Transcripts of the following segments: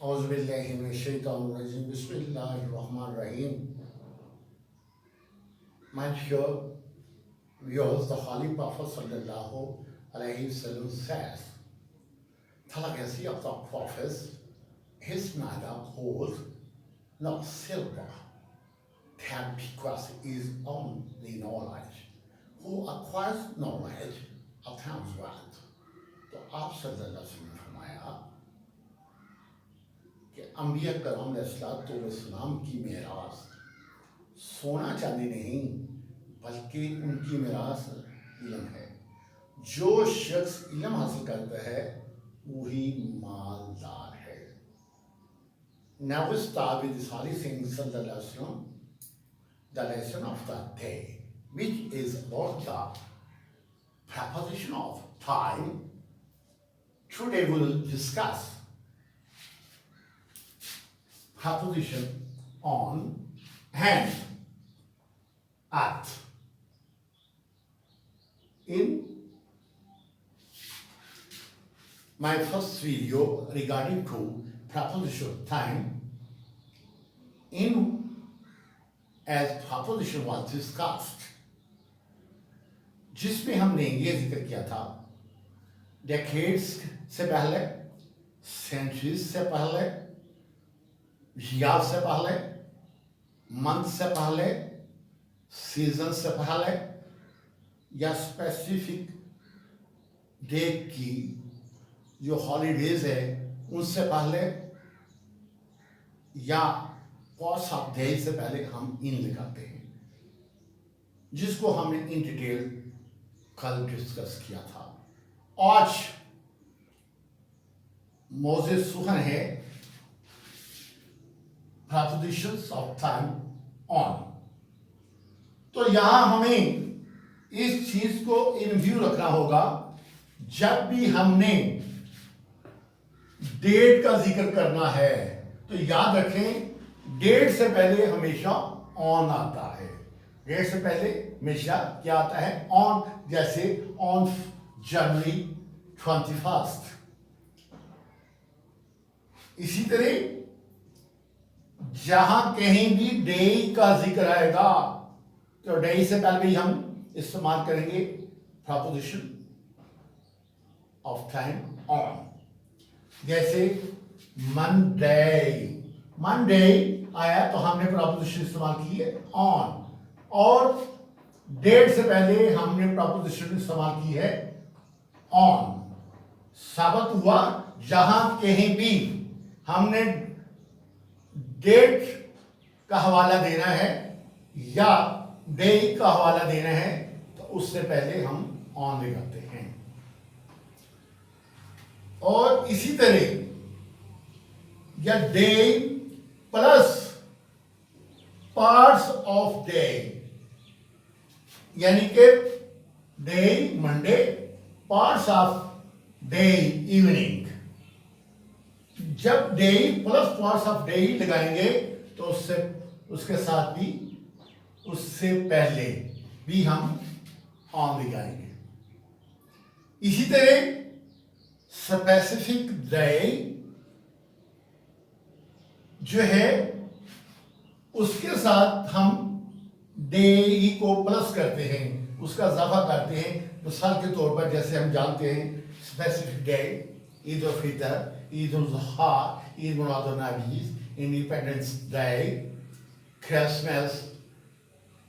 औज़ुबिल्लाहिमिनश्शैतानिर्रजीम बिस्मिल्लाहिर्रहमानिर्रहीम. My dear viewers, the Holy Prophet sallallahu alaihi wasallam says, the legacy of the prophets is neither gold nor silver. Their bequest is only knowledge. Who acquires knowledge attains wealth. तो आप सल्लल्लाहु अलैहि वसल्लम ने फरमाया कि अंबिया करम अलैहिस्सलाम की मेरास सोना चांदी नहीं बल्कि उनकी मेरास इल्म है. जो शख्स इल्म हासिल करता है वही मालदार है. Now we start with this holy saying sallallahu alaihi wasallam, the lesson of the day, which is about the preposition of time. Today we will discuss preposition on and at. In my first video regarding to preposition time, in as preposition was discussed, जिसमें हमने ये जिक्र किया था decades से पहले, centuries से पहले, years से पहले, month से पहले, season से पहले या स्पेसिफिक डे की जो हॉलीडेज है उनसे पहले या कॉस ऑफ डे से पहले हम इन लगाते हैं, जिसको हमने इन डिटेल कल डिस्कस किया था. आज मौज़े सुखन है prepositions of time on. तो यहां हमें इस चीज को इन व्यू रखना होगा. जब भी हमने डेट का जिक्र करना है तो याद रखें डेट से पहले हमेशा ऑन आता है. डेट से पहले हमेशा क्या आता है? ऑन. जैसे ऑन जनवरी 21. इसी तरह जहां कहीं भी डे का जिक्र आएगा तो डे से पहले भी हम इस्तेमाल करेंगे preposition of time on. जैसे मंडे, मंडे आया तो हमने preposition इस्तेमाल की है on, और डेट से पहले हमने preposition इस्तेमाल की है on. साबित हुआ जहां कहीं भी हमने डेट का हवाला देना है या डे का हवाला देना है तो उससे पहले हम ऑन लगाते हैं. और इसी तरह या day plus parts of day, यानी कि day Monday, parts of day evening. जब day plus parts of day लगाएंगे तो उससे उसके साथ भी उससे पहले भी हम ऑन लगाएंगे. इसी तरह स्पेसिफिक डे जो है उसके साथ हम डे को प्लस करते हैं, उसका इजाफा करते हैं. मिसाल के तौर पर जैसे हम जानते हैं स्पेसिफिक डे ईद उल फितर, ईद उल ज़ुहा, ईद मिलादुन नबी, इंडिपेंडेंस डे, क्रिसमस,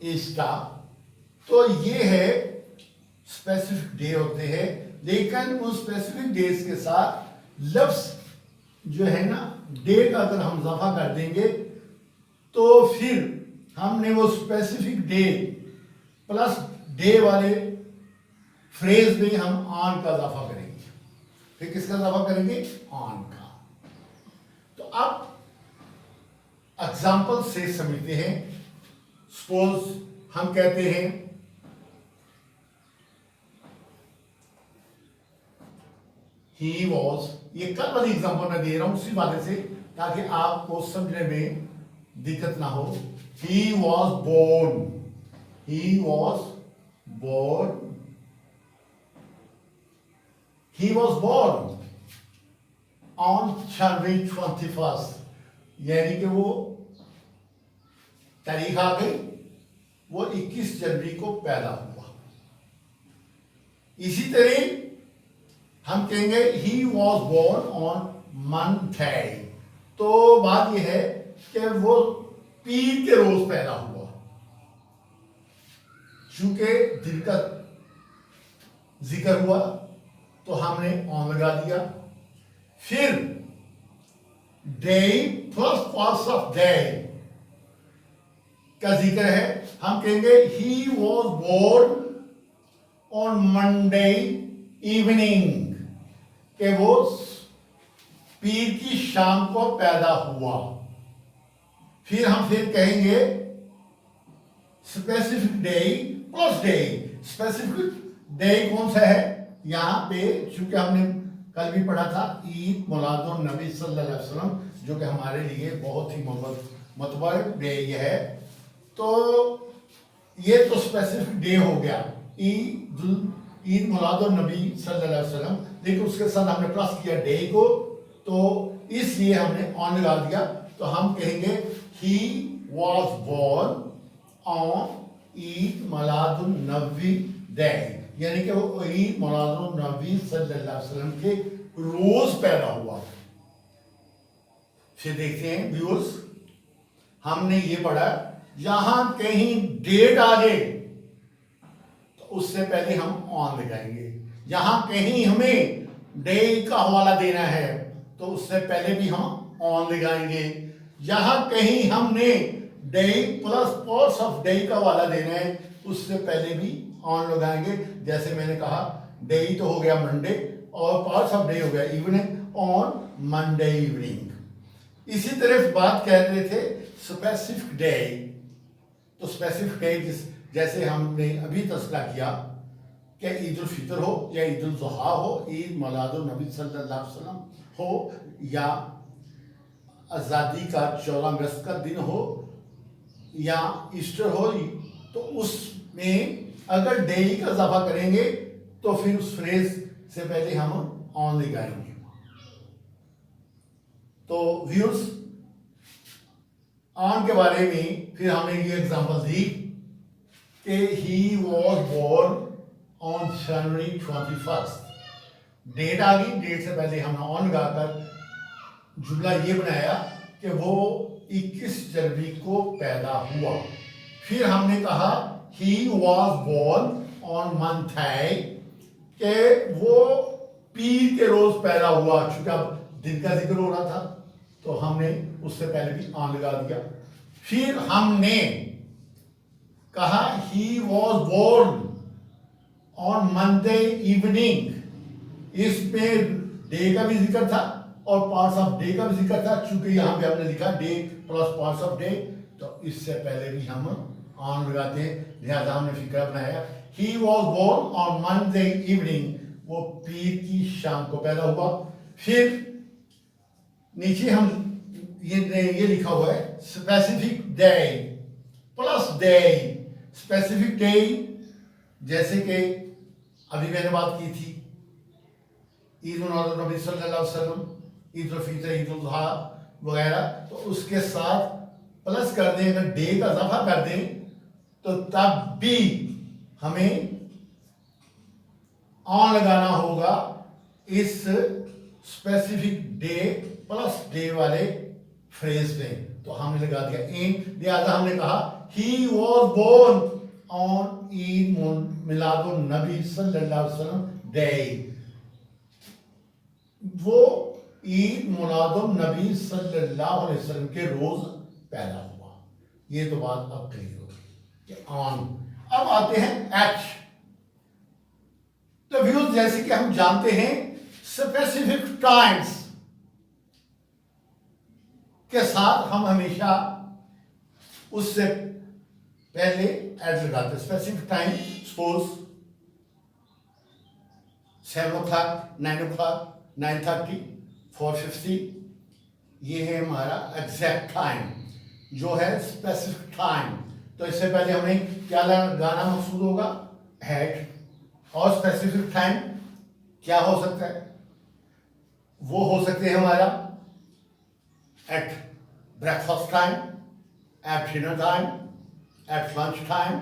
ईस्टर. तो ये है स्पेसिफिक डे होते हैं. लेकिन उन स्पेसिफिक डेज के साथ लफ्ज जो है ना डे का अगर हम इजाफा कर देंगे तो फिर हमने वो स्पेसिफिक डे प्लस डे वाले फ्रेज में हम ऑन का इजाफा करेंगे. फिर किसका इजाफा करेंगे? ऑन का. तो अब एग्जाम्पल से समझते हैं. सपोज हम कहते हैं he was, ये कल वाली एग्जाम्पल मैं दे रहा हूं उसी वाले से ताकि आपको समझने में दिक्कत ना हो. he was born, he was born, he was born on January 21, यानी कि वो तारीख आ गई, वो 21 जनवरी को पैदा हुआ। इसी तरह हम कहेंगे he was born on Monday, तो बात यह है कि वो पीर के रोज पैदा हुआ, चूंकि दिन का जिक्र हुआ तो हमने ऑन लगा दिया। फिर day plus parts of day का जिक्र है, हम कहेंगे he was born on Monday evening, कि वो पीर की शाम को पैदा हुआ। फिर हम कहेंगे specific day plus day. Specific day कौन सा है, यहां पे चूंकि हमने कल भी पढ़ा था ईद मिलादुन नबी सल्लल्लाहु अलैहि वसल्लम, जो कि हमारे लिए बहुत ही मतलब डे ये है, तो ये तो स्पेसिफिक डे हो गया ईद मिलादुन नबी सल्लल्लाहु अलैहि वसल्लम, लेकिन उसके साथ हमने प्लस किया डे को, तो इसलिए हमने ऑन लगा दिया। तो हम कहेंगे he was born on Eid Miladun Nabi day, यानी कि वो ईद मिलादुन नबी सल्लल्लाहु अलैहि वसल्लम के रोज पैदा हुआ। फिर देखते हैं व्यूअर्स, हमने ये पढ़ा यहां कहीं डेट आ जाए तो उससे पहले हम ऑन लगाएंगे। यहां कहीं हमें डे का हवाला देना है तो उससे पहले भी हम ऑन लगाएंगे। यहां कहीं हमने day plus parts of day का हवाला देना है उससे पहले भी ऑन लगाएंगे। जैसे मैंने कहा डे तो हो गया मंडे और पार्ट्स ऑफ डे हो गया इवनिंग, ऑन मंडे इवनिंग। इसी तरह बात कर रहे थे स्पेसिफिक डे, तो स्पेसिफिक डे जैसे हमने अभी तस्करा किया कि ईद उल फितर हो या ईद उल जुहा हो, ईद मिलादुन नबी सल्लल्लाहु अलैहि वसल्लम हो, या आज़ादी का 14 अगस्त का दिन हो या ईस्टर हो, तो उसमें अगर डे का इजाफा करेंगे तो फिर उस फ्रेज से पहले हम ऑन लगाएंगे। तो व्यूअर्स, ऑन के बारे में फिर हमने ये एग्जांपल दी कि he was born on January 21। Date आ गई, डेट से पहले हमने ऑन लगाकर जुमला ये बनाया कि वो 21 जनवरी को पैदा हुआ। फिर हमने कहा he was born on Monday, कि वो पीर के रोज पैदा हुआ। चूंकि अब दिन का जिक्र हो रहा था तो हमने उससे पहले भी ऑन लगा दिया। फिर हमने कहा he was born on Monday evening, इसमें डे का भी जिक्र था और पार्ट्स ऑफ डे का भी जिक्र था। चूंकि यहां पे हमने लिखा day plus parts of day, तो इससे पहले भी हम ऑन लगाते हैं, लिहाजा हमने फिक्र बनाया he was born on Monday evening, वो पीर की शाम को पैदा हुआ। फिर नीचे हम ये लिखा हुआ है specific day plus day. Specific day जैसे कि अभी मैंने बात की थी ईद उल नबी सल्लल्लाहु अलैहि वसल्लम, ईद उल फितर, ईद उल जुहा वगैरह, तो उसके साथ प्लस कर दें, अगर डे का इजाफा कर दें तो तब भी हमें ऑन लगाना होगा इस स्पेसिफिक डे प्लस डे वाले फ्रेज में। तो हमने लगा दिया इन, लिहाजा हमने कहा he was born on Eid Miladun Nabi सल्लल्लाहु अलैहि वसल्लम डे, वो ईद मिलादुन नबी सल्लल्लाहु अलैहि वसल्लम के रोज पैदा हुआ। ये तो बात अब क्लियर होगी कि ऑन। अब आते हैं एच। तो व्यूज, जैसे कि हम जानते हैं स्पेसिफिक टाइम्स के साथ हम हमेशा उससे पहले एड लगाते हैं। Specific time suppose 7 o'clock, 9 o'clock, 9:30, 4:50, ये है हमारा एग्जैक्ट टाइम जो है स्पेसिफिक टाइम। तो इससे पहले हमें क्या लगाना मकसूद होगा, हैड। और स्पेसिफिक टाइम क्या हो सकता है, वो हो सकते हैं हमारा at breakfast time, at dinner time, at lunch time.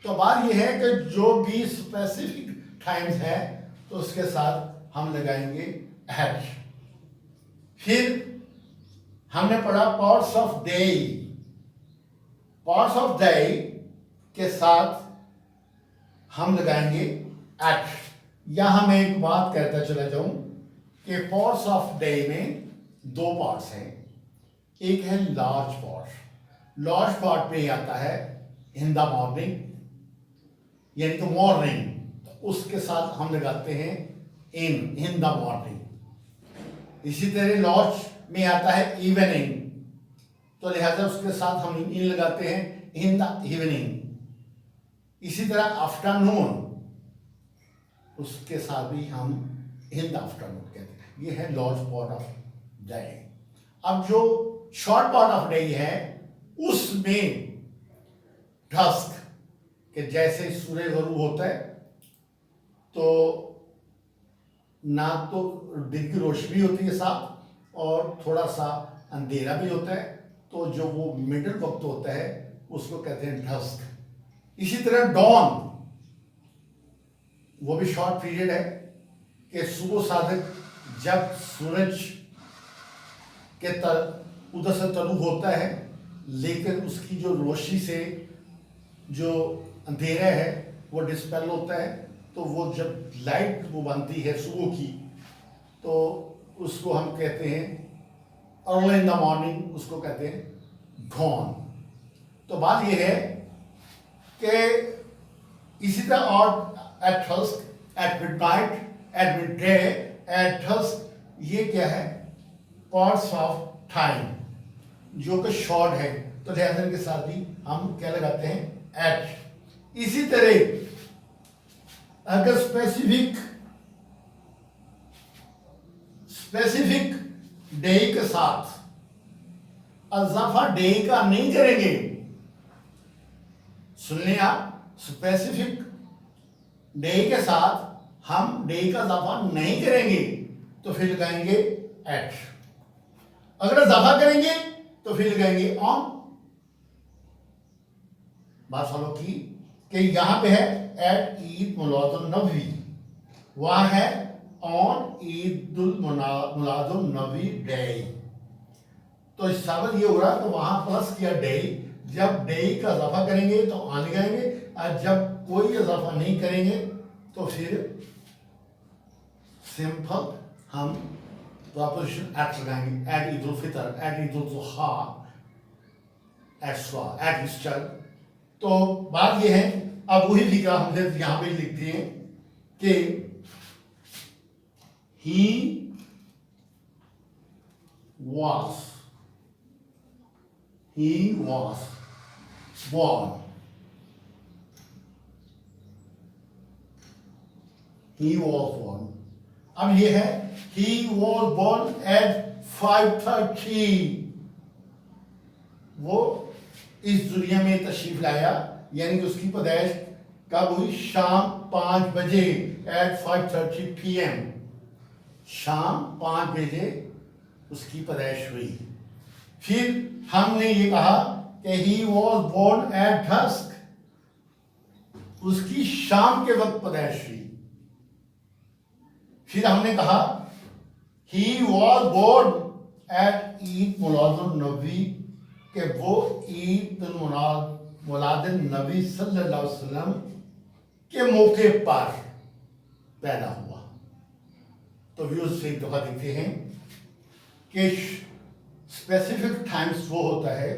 तो बात यह है कि जो भी स्पेसिफिक टाइम्स है तो उसके साथ हम लगाएंगे एट। फिर हमने पढ़ा parts of day. Parts of day के साथ हम लगाएंगे एट। यहां मैं एक बात कहता चला जाऊं कि पार्ट्स ऑफ डे में दो पार्ट्स हैं। एक है लार्ज पार्ट। लार्ज पार्ट में आता है इन द मॉर्निंग, यानी कि मॉर्निंग, तो उसके साथ हम लगाते हैं इन द मॉर्निंग। इसी तरह लार्ज में आता है इवनिंग, तो लिहाजा उसके साथ हम इन लगाते हैं इन द इवनिंग। इसी तरह आफ्टरनून, उसके साथ भी हम इन द आफ्टरनून कहते हैं। ये है लार्ज पार्ट ऑफ डे। अब जो शॉर्ट पार्ट ऑफ डे है उसमें डस्क के जैसे सूर्य गुरूब होता है तो ना तो दिन की रोशनी होती है साथ और थोड़ा सा अंधेरा भी होता है, तो जो वो मिडिल वक्त होता है उसको कहते हैं डस्क। इसी तरह डॉन, वो भी शॉर्ट पीरियड है कि सुबह साधक जब सूरज के उधर से तलु होता है, लेकिन उसकी जो रोशनी से जो अंधेरा है वो डिस्पेल होता है, तो वो जब लाइट वो बनती है सुबह की तो उसको हम कहते हैं अर्ली इन द मॉर्निंग, उसको कहते हैं डॉन। तो बात ये है कि इसी तरह और at dusk, at midnight, at midday, at dusk, ये क्या है पार्ट्स ऑफ टाइम जो कि शॉर्ट है, तो लिहाजा के साथ भी हम क्या लगाते हैं एट। इसी तरह अगर स्पेसिफिक डे के साथ अज़ाफा डे का नहीं करेंगे, सुन लें आप, स्पेसिफिक डे के साथ हम डे का इजाफा नहीं करेंगे तो फिर लगाएंगे एट। अगर इजाफा करेंगे तो फिर लगाएंगे ऑन। बात फॉलो की कि यहां पे है एट ईद मिलादुन नबी, वहां है on Eidul Miladun Nabi day. तो इस साबित ये हो रहा है तो वहां प्लस किया डे, जब डे का इजाफा करेंगे तो ऑन लगाएंगे, और जब कोई इजाफा नहीं करेंगे तो फिर सिंपल हम प्रपोजिशन एट लगाएंगे। Eight Eid ul Fitr, eight Eid ul Zuha, eight स्वा, एट ईस्टर। तो बात यह है, अब वही फिक्रा हमने यहां पे लिख दिए कि ही was born, he was born। अब ये है he was born at 5:30, वो इस दुनिया में तशरीफ लाया, यानी कि उसकी पैदाइश कब हुई, शाम 5 बजे, at 5:30 PM, शाम 5 बजे उसकी पैदाइश हुई। फिर हमने ये कहा कि he was born at dusk, उसकी शाम के वक्त पैदाइश हुई। फिर हमने कहा he was born at Eid Miladun नबी, कि वो ईद मिलादुन नबी सल्लल्लाहु अलैहि वसल्लम के मौके पर पैदा हुआ। तो व्यूज से एक दफा देखते हैं कि स्पेसिफिक टाइम्स वो होता है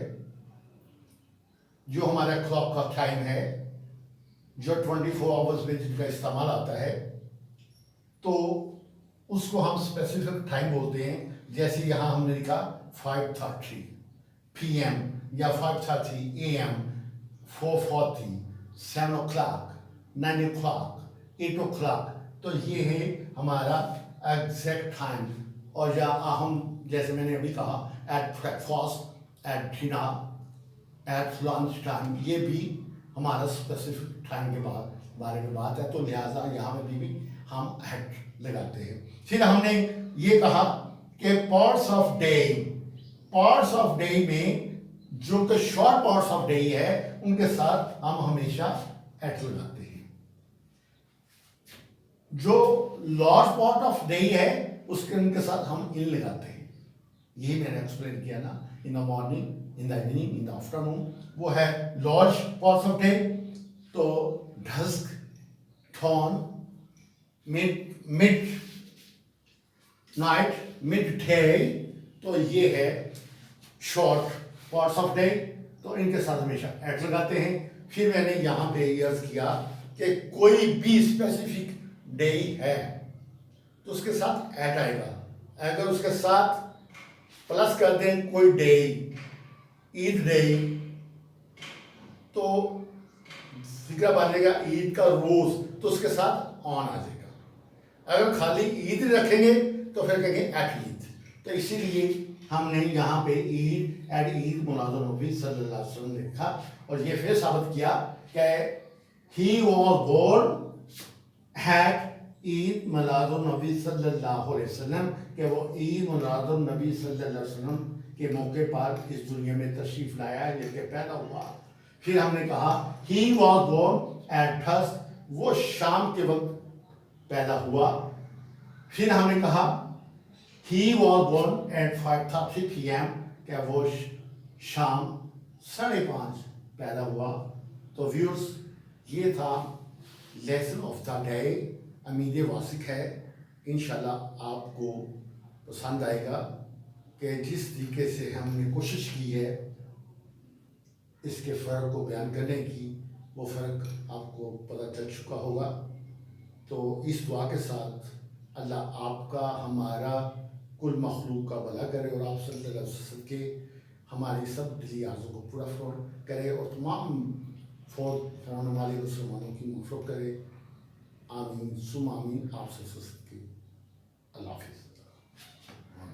जो हमारा क्लॉक का टाइम है, जो 24 आवर्स में जिनका इस्तेमाल आता है, तो उसको हम स्पेसिफिक टाइम बोलते हैं। जैसे यहां हमने लिखा 5:30 PM या 5:30 AM, 4:40, 7 o'clock, 9 o'clock, 8 o'clock, तो ये है हमारा एग्जैक्ट टाइम। और या हम जैसे मैंने अभी कहा at breakfast, at dinner, at lunch time, ये भी हमारा स्पेसिफिक टाइम के बारे में बात है, तो लिहाजा यहाँ में भी हम एट लगाते हैं। फिर हमने ये कहा के parts of day, parts of day में जो कि शॉर्ट पार्ट्स ऑफ डे है उनके साथ हम हमेशा एट लगाते हैं। जो लार्ज पार्ट ऑफ डे है उसके उनके साथ हम इन लगाते हैं। यही मैंने एक्सप्लेन किया ना, in the morning, in the evening, in the afternoon, वो है लार्ज पार्ट्स ऑफ डे। तो dusk, dawn, mid night, mid day, तो ये है शॉर्ट पार्ट्स ऑफ डे। तो इनके साथ हमेशा एट लगाते हैं। फिर मैंने यहां पे अर्ज किया कि कोई भी स्पेसिफिक डे है तो उसके साथ एट आएगा। अगर उसके साथ प्लस कर दें कोई डे, ईद डे, तो फिक्र बनेगा ईद का रोज, तो उसके साथ ऑन आ जाएगा। अगर खाली ईद रखेंगे तो फिर कहेंगे एट ईद। तो इसीलिए हमने यहाँ पे ईद एट ईद मुलाद नबी सल्लल्लाहु अलैहि वसल्लम लिखा और ये फिर साबित किया कि he was born at Eid Milad Nabi सल्लल्लाहु अलैहि वसल्लम, कि वो ईद मिलाद नबी सल्लल्लाहु अलैहि वसल्लम के मौके पर इस दुनिया में तशरीफ लाया है, जबकि पैदा हुआ। फिर हमने कहा he was born at dusk, वो शाम के वक्त पैदा हुआ। फिर हमने कहा he was born at 5:30 PM, क्या वो शाम 5:30 पैदा हुआ। तो व्यूअर्स, ये था लेसन ऑफ द डे। उम्मीद वासिक है इंशाल्लाह आपको पसंद आएगा कि जिस तरीके से हमने कोशिश की है इसके फ़र्क को बयान करने की, वो फ़र्क आपको पता चल चुका होगा। तो इस दुआ के साथ अल्लाह आपका, हमारा, कुल मखलूक का भला करे और आप सल्लल्लाहु अलैहि वसल्लम के हमारी सब दिली आर्ज़ों को पूरा करे और तमाम फौत होने वाले मुसलमानों की मग़फ़िरत करे। आमीन सुम आमीन। आप सब के